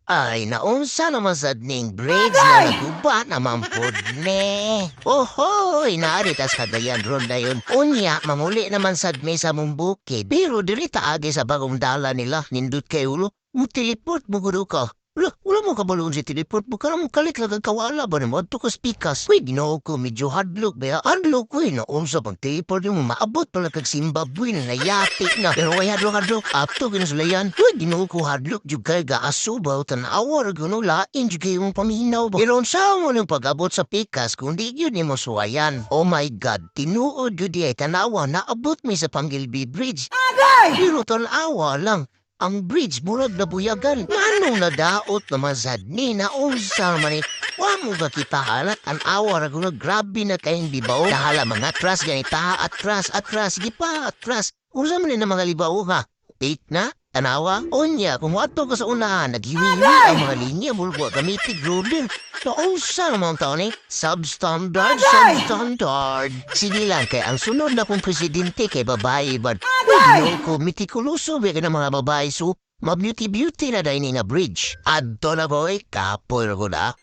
Ay, naunsa naman sad ning braids na naguba naman pod ne. Ohoy, naaritas kagayan ron na yun. Unya, mamuli naman sad may sa mong bukid. Pero dili taagi sa bagong dala nila, nindot kay ulo. Mo teleport mo gudo ka. Wala mo kabalon si teleport mo. Karang kalit lang ang kawala ba ni mo? Ito ka speakers. Uy, ginoo ko, medyo hadlok ba? Hadlok ko naunsa pag teleport mo. Maabot pala kag Zimbabwe na nayati na. Pero ay hadlok. Apto ginasulayan. Uy, ginoo ko hadlok. Yung kay gaasubaw. Tanawar gano lain. Yung kay yung paminaw ba? Pero sa mo nung pag-abot sa pikas kung di yun ni mo suwayan. Oh my God. Tinuod yun di ay tanawa. Naabot mi sa Pangilbi Bridge. Pero tanawa lang. Ang bridge murag na buyagan. Manong nadaot naman sad ni na unsa man wa mo ba kita halat ang awar ako grabe na kayong libaw. Dahala mga atras ganita atras sige pa atras. Unsa man ni na mga libaw ha? Take na? Tanawa? Onya, kung wato ka sa unahan, naghiwiwi ang mga linya, mulwa gamitig ruler. So, unsa naman taon eh? Substandard. Sige lang, kay ang sunod na kong presidente kay babae, but pwede ko mitikuloso, may ka ng mga babae, so, ma-beauty na dahil na bridge. Adto na boy, kapoy ko na.